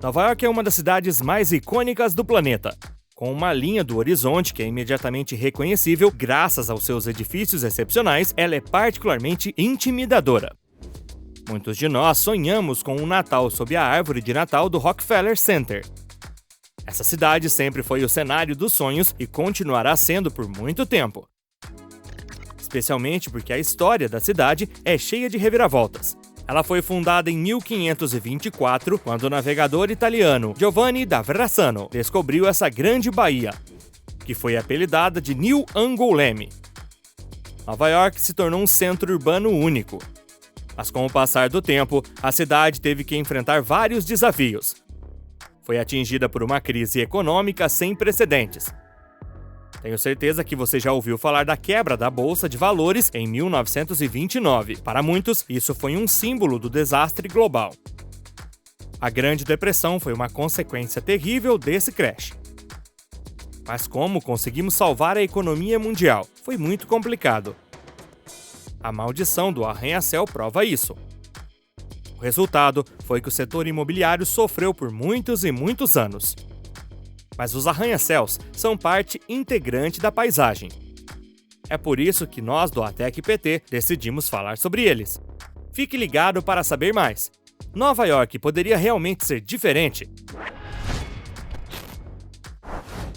Nova York é uma das cidades mais icônicas do planeta. Com uma linha do horizonte que é imediatamente reconhecível graças aos seus edifícios excepcionais, ela é particularmente intimidadora. Muitos de nós sonhamos com um Natal sob a árvore de Natal do Rockefeller Center. Essa cidade sempre foi o cenário dos sonhos e continuará sendo por muito tempo. Especialmente porque a história da cidade é cheia de reviravoltas. Ela foi fundada em 1524, quando o navegador italiano Giovanni da Verrazzano descobriu essa grande baía, que foi apelidada de New Angoulême. Nova York se tornou um centro urbano único. Mas com o passar do tempo, a cidade teve que enfrentar vários desafios. Foi atingida por uma crise econômica sem precedentes. Tenho certeza que você já ouviu falar da quebra da Bolsa de Valores em 1929. Para muitos, isso foi um símbolo do desastre global. A Grande Depressão foi uma consequência terrível desse crash. Mas como conseguimos salvar a economia mundial? Foi muito complicado. A maldição do arranha-céu prova isso. O resultado foi que o setor imobiliário sofreu por muitos e muitos anos. Mas os arranha-céus são parte integrante da paisagem. É por isso que nós do ATEC PT decidimos falar sobre eles. Fique ligado para saber mais. Nova York poderia realmente ser diferente?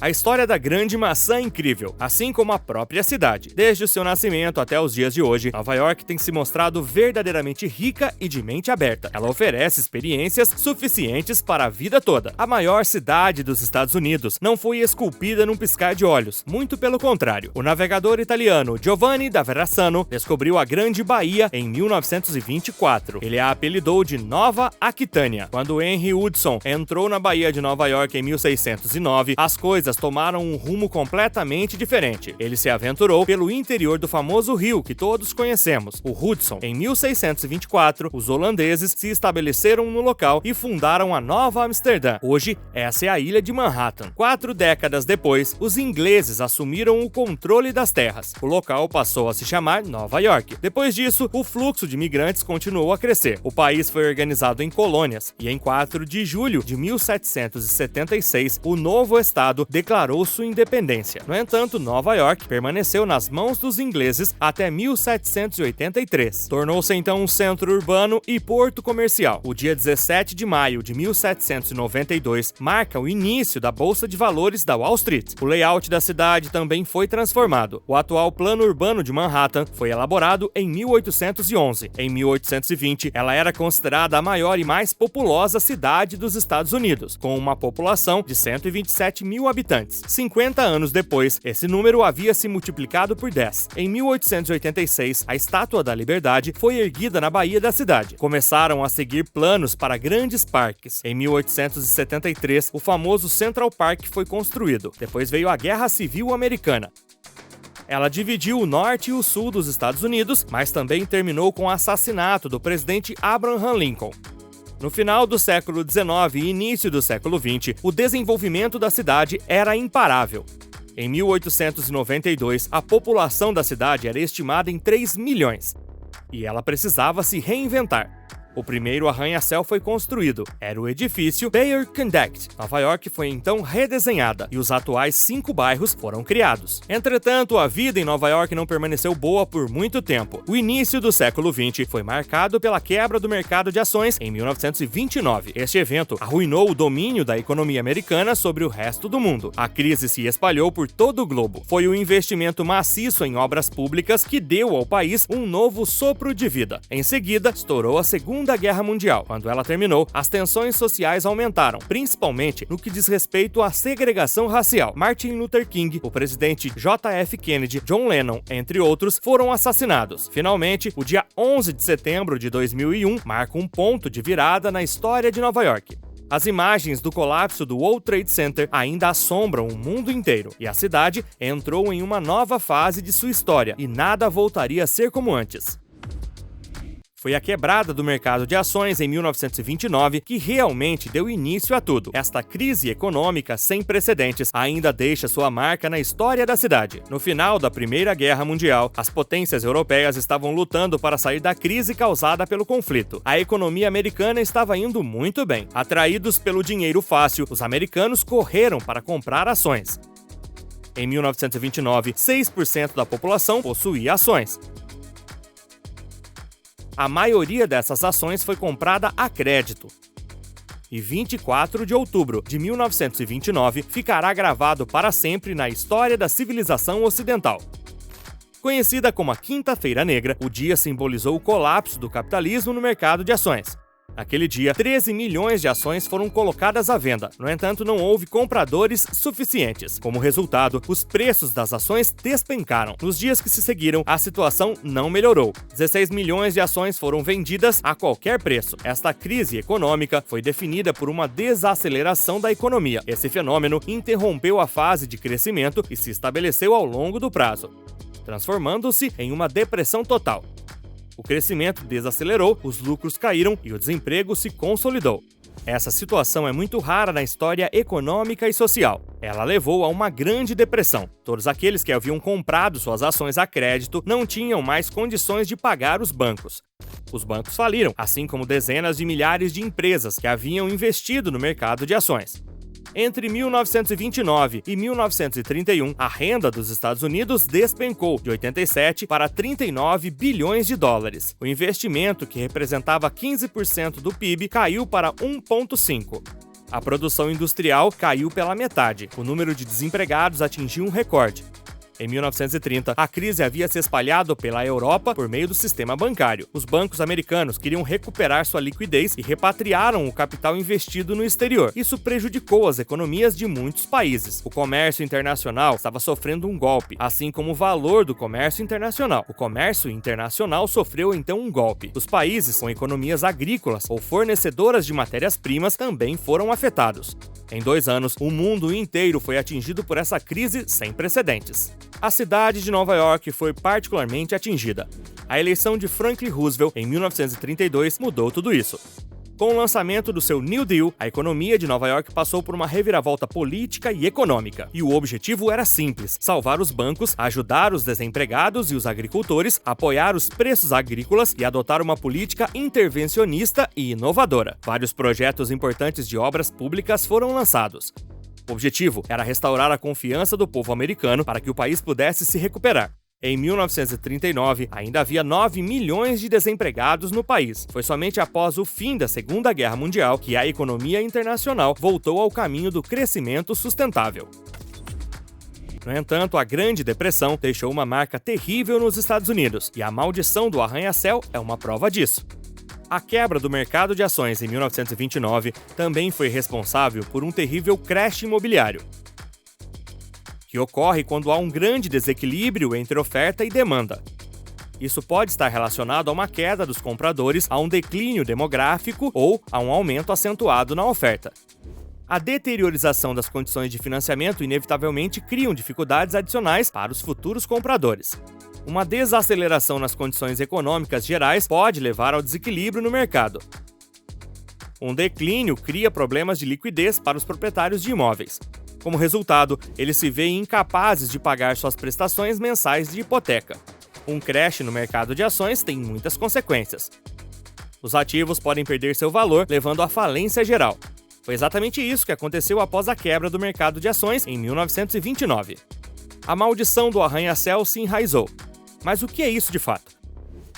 A história da Grande Maçã é incrível, assim como a própria cidade. Desde o seu nascimento até os dias de hoje, Nova York tem se mostrado verdadeiramente rica e de mente aberta. Ela oferece experiências suficientes para a vida toda. A maior cidade dos Estados Unidos não foi esculpida num piscar de olhos, muito pelo contrário. O navegador italiano Giovanni da Verrazzano descobriu a Grande Baía em 1924. Ele a apelidou de Nova Aquitânia. Quando Henry Hudson entrou na Baía de Nova York em 1609, as coisas tomaram um rumo completamente diferente. Ele se aventurou pelo interior do famoso rio que todos conhecemos, o Hudson. Em 1624, os holandeses se estabeleceram no local e fundaram a Nova Amsterdã. Hoje, essa é a ilha de Manhattan. 4 décadas depois, os ingleses assumiram o controle das terras. O local passou a se chamar Nova York. Depois disso, o fluxo de imigrantes continuou a crescer. O país foi organizado em colônias e em 4 de julho de 1776, o novo estado declarou sua independência. No entanto, Nova York permaneceu nas mãos dos ingleses até 1783. Tornou-se então um centro urbano e porto comercial. O dia 17 de maio de 1792 marca o início da Bolsa de Valores da Wall Street. O layout da cidade também foi transformado. O atual plano urbano de Manhattan foi elaborado em 1811. Em 1820, ela era considerada a maior e mais populosa cidade dos Estados Unidos, com uma população de 127 mil habitantes. 50 anos depois, esse número havia se multiplicado por 10. Em 1886, a Estátua da Liberdade foi erguida na baía da cidade. Começaram a seguir planos para grandes parques. Em 1873, o famoso Central Park foi construído. Depois veio a Guerra Civil Americana. Ela dividiu o norte e o sul dos Estados Unidos, mas também terminou com o assassinato do presidente Abraham Lincoln. No final do século XIX e início do século XX, o desenvolvimento da cidade era imparável. Em 1892, a população da cidade era estimada em 3 milhões, e ela precisava se reinventar. O primeiro arranha-céu foi construído. Era o edifício Bayer Conduct. Nova York foi então redesenhada e os atuais 5 bairros foram criados. Entretanto, a vida em Nova York não permaneceu boa por muito tempo. O início do século XX foi marcado pela quebra do mercado de ações em 1929. Este evento arruinou o domínio da economia americana sobre o resto do mundo. A crise se espalhou por todo o globo. Foi o investimento maciço em obras públicas que deu ao país um novo sopro de vida. Em seguida, estourou a Segunda Guerra Mundial. Quando ela terminou, as tensões sociais aumentaram, principalmente no que diz respeito à segregação racial. Martin Luther King, o presidente J.F. Kennedy, John Lennon, entre outros, foram assassinados. Finalmente, o dia 11 de setembro de 2001 marca um ponto de virada na história de Nova York. As imagens do colapso do World Trade Center ainda assombram o mundo inteiro, e a cidade entrou em uma nova fase de sua história, e nada voltaria a ser como antes. Foi a quebrada do mercado de ações em 1929 que realmente deu início a tudo. Esta crise econômica sem precedentes ainda deixa sua marca na história da cidade. No final da Primeira Guerra Mundial, as potências europeias estavam lutando para sair da crise causada pelo conflito. A economia americana estava indo muito bem. Atraídos pelo dinheiro fácil, os americanos correram para comprar ações. Em 1929, 6% da população possuía ações. A maioria dessas ações foi comprada a crédito. E 24 de outubro de 1929 ficará gravado para sempre na história da civilização ocidental. Conhecida como a Quinta-feira Negra, o dia simbolizou o colapso do capitalismo no mercado de ações. Naquele dia, 13 milhões de ações foram colocadas à venda. No entanto, não houve compradores suficientes. Como resultado, os preços das ações despencaram. Nos dias que se seguiram, a situação não melhorou. 16 milhões de ações foram vendidas a qualquer preço. Esta crise econômica foi definida por uma desaceleração da economia. Esse fenômeno interrompeu a fase de crescimento e se estabeleceu ao longo do prazo, transformando-se em uma depressão total. O crescimento desacelerou, os lucros caíram e o desemprego se consolidou. Essa situação é muito rara na história econômica e social. Ela levou a uma grande depressão. Todos aqueles que haviam comprado suas ações a crédito não tinham mais condições de pagar os bancos. Os bancos faliram, assim como dezenas de milhares de empresas que haviam investido no mercado de ações. Entre 1929 e 1931, a renda dos Estados Unidos despencou de 87 para 39 bilhões de dólares. O investimento, que representava 15% do PIB, caiu para 1,5%. A produção industrial caiu pela metade. O número de desempregados atingiu um recorde. Em 1930, a crise havia se espalhado pela Europa por meio do sistema bancário. Os bancos americanos queriam recuperar sua liquidez e repatriaram o capital investido no exterior. Isso prejudicou as economias de muitos países. O comércio internacional estava sofrendo um golpe, assim como o valor do comércio internacional. O comércio internacional sofreu então um golpe. Os países com economias agrícolas ou fornecedoras de matérias-primas também foram afetados. Em 2 anos, o mundo inteiro foi atingido por essa crise sem precedentes. A cidade de Nova York foi particularmente atingida. A eleição de Franklin Roosevelt em 1932 mudou tudo isso. Com o lançamento do seu New Deal, a economia de Nova York passou por uma reviravolta política e econômica. E o objetivo era simples: salvar os bancos, ajudar os desempregados e os agricultores, apoiar os preços agrícolas e adotar uma política intervencionista e inovadora. Vários projetos importantes de obras públicas foram lançados. O objetivo era restaurar a confiança do povo americano para que o país pudesse se recuperar. Em 1939, ainda havia 9 milhões de desempregados no país. Foi somente após o fim da Segunda Guerra Mundial que a economia internacional voltou ao caminho do crescimento sustentável. No entanto, a Grande Depressão deixou uma marca terrível nos Estados Unidos, e a maldição do arranha-céu é uma prova disso. A quebra do mercado de ações em 1929 também foi responsável por um terrível crash imobiliário, que ocorre quando há um grande desequilíbrio entre oferta e demanda. Isso pode estar relacionado a uma queda dos compradores, a um declínio demográfico ou a um aumento acentuado na oferta. A deteriorização das condições de financiamento inevitavelmente criam dificuldades adicionais para os futuros compradores. Uma desaceleração nas condições econômicas gerais pode levar ao desequilíbrio no mercado. Um declínio cria problemas de liquidez para os proprietários de imóveis. Como resultado, eles se veem incapazes de pagar suas prestações mensais de hipoteca. Um crash no mercado de ações tem muitas consequências. Os ativos podem perder seu valor, levando à falência geral. Foi exatamente isso que aconteceu após a quebra do mercado de ações em 1929. A maldição do arranha-céu se enraizou. Mas o que é isso de fato?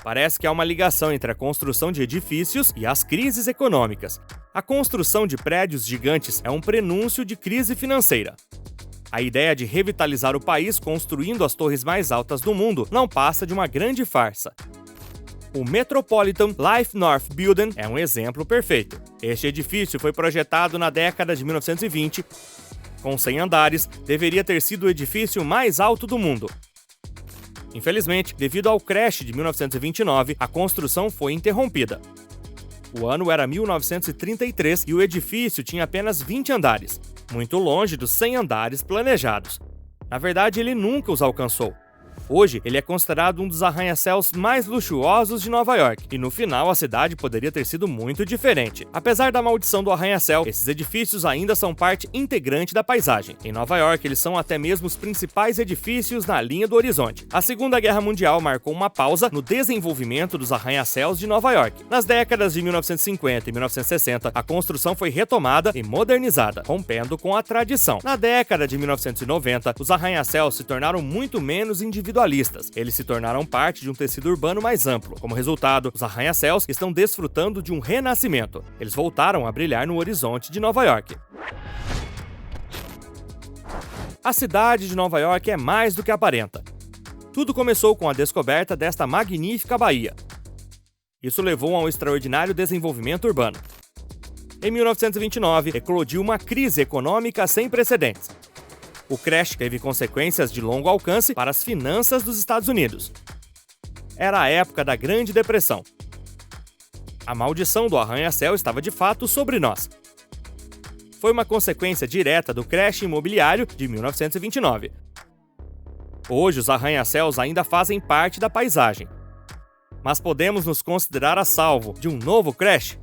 Parece que há uma ligação entre a construção de edifícios e as crises econômicas. A construção de prédios gigantes é um prenúncio de crise financeira. A ideia de revitalizar o país construindo as torres mais altas do mundo não passa de uma grande farsa. O Metropolitan Life North Building é um exemplo perfeito. Este edifício foi projetado na década de 1920. Com 100 andares, deveria ter sido o edifício mais alto do mundo. Infelizmente, devido ao crash de 1929, a construção foi interrompida. O ano era 1933 e o edifício tinha apenas 20 andares, muito longe dos 100 andares planejados. Na verdade, ele nunca os alcançou. Hoje, ele é considerado um dos arranha-céus mais luxuosos de Nova York, e no final a cidade poderia ter sido muito diferente. Apesar da maldição do arranha-céu, esses edifícios ainda são parte integrante da paisagem. Em Nova York, eles são até mesmo os principais edifícios na linha do horizonte. A Segunda Guerra Mundial marcou uma pausa no desenvolvimento dos arranha-céus de Nova York. Nas décadas de 1950 e 1960, a construção foi retomada e modernizada, rompendo com a tradição. Na década de 1990, os arranha-céus se tornaram muito menos individualistas. Eles se tornaram parte de um tecido urbano mais amplo. Como resultado, os arranha-céus estão desfrutando de um renascimento. Eles voltaram a brilhar no horizonte de Nova York. A cidade de Nova York é mais do que aparenta. Tudo começou com a descoberta desta magnífica baía. Isso levou a um extraordinário desenvolvimento urbano. Em 1929, eclodiu uma crise econômica sem precedentes. O crash teve consequências de longo alcance para as finanças dos Estados Unidos. Era a época da Grande Depressão. A maldição do arranha-céu estava de fato sobre nós. Foi uma consequência direta do crash imobiliário de 1929. Hoje, os arranha-céus ainda fazem parte da paisagem. Mas podemos nos considerar a salvo de um novo crash?